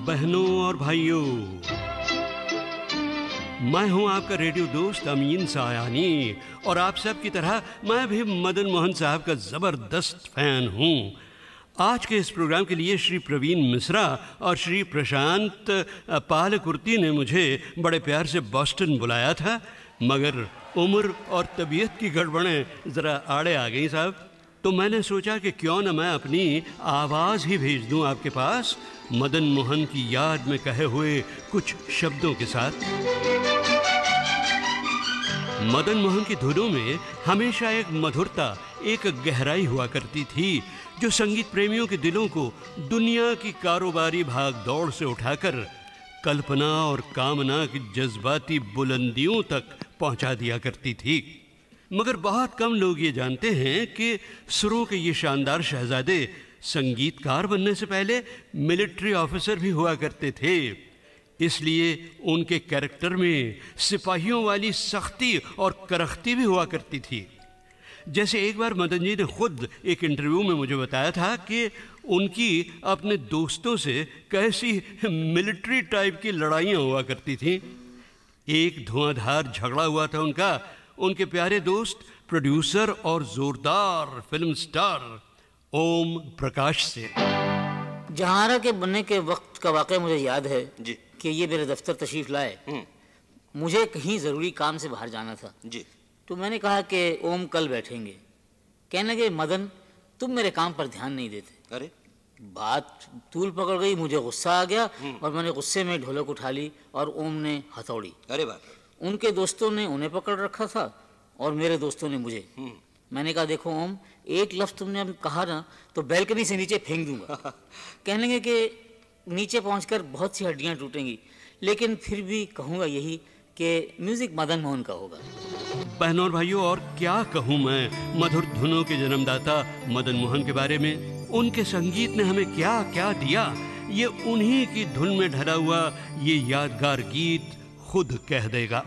बहनों और भाइयों, मैं हूं आपका रेडियो दोस्त अमीन सायानी और आप सब की तरह मैं भी मदन मोहन साहब का ज़बरदस्त फैन हूं। आज के इस प्रोग्राम के लिए श्री प्रवीण मिश्रा और श्री प्रशांत पालकुर्ती ने मुझे बड़े प्यार से बॉस्टन बुलाया था, मगर उम्र और तबीयत की गड़बड़ें ज़रा आड़े आ गई साहब। तो मैंने सोचा कि क्यों न मैं अपनी आवाज़ ही भेज दूं आपके पास, मदन मोहन की याद में कहे हुए कुछ शब्दों के साथ। मदन मोहन की धुनों में हमेशा एक मधुरता, एक गहराई हुआ करती थी जो संगीत प्रेमियों के दिलों को दुनिया की कारोबारी भाग दौड़ से उठाकर कल्पना और कामना की जज्बाती बुलंदियों तक पहुंचा दिया करती थी। मगर बहुत कम लोग ये जानते हैं कि सुरों के ये शानदार शहजादे संगीतकार बनने से पहले मिलिट्री ऑफिसर भी हुआ करते थे। इसलिए उनके कैरेक्टर में सिपाहियों वाली सख्ती और करख्ती भी हुआ करती थी। जैसे एक बार मदन जी ने खुद एक इंटरव्यू में मुझे बताया था कि उनकी अपने दोस्तों से कैसी मिलिट्री टाइप की लड़ाइयाँ हुआ करती थीं। एक धुआंधार झगड़ा हुआ था उनके प्यारे दोस्त प्रोड्यूसर और जोरदार फिल्म स्टार ओम प्रकाश से। जहारा के बनने के वक्त का वाक़या मुझे याद है जी कि ये मेरे दफ्तर तशरीफ लाए। मुझे कहीं ज़रूरी काम से बाहर जाना था जी। तो मैंने कहा कि ओम कल बैठेंगे। कहने लगे मदन तुम मेरे काम पर ध्यान नहीं देते। अरे बात तूल पकड़ गई, मुझे गुस्सा आ गया और मैंने गुस्से में ढोलक उठा ली और ओम ने हथौड़ी। अरे बाप, उनके दोस्तों ने उन्हें पकड़ रखा था और मेरे दोस्तों ने मुझे। मैंने कहा देखो ओम, एक लफ्ज़ तुमने अब कहा ना तो बैल्कनी से नीचे फेंक दूंगा। कहने लगे कि नीचे पहुंचकर बहुत सी हड्डियां टूटेंगी, लेकिन फिर भी कहूँगा यही कि म्यूज़िक मदन मोहन का होगा। बहनों और भाइयों, और क्या कहूँ मैं मधुर धुनों के जन्मदाता मदन मोहन के बारे में। उनके संगीत ने हमें क्या क्या दिया, ये उन्हीं की धुन में ढला हुआ ये यादगार गीत खुद कह देगा।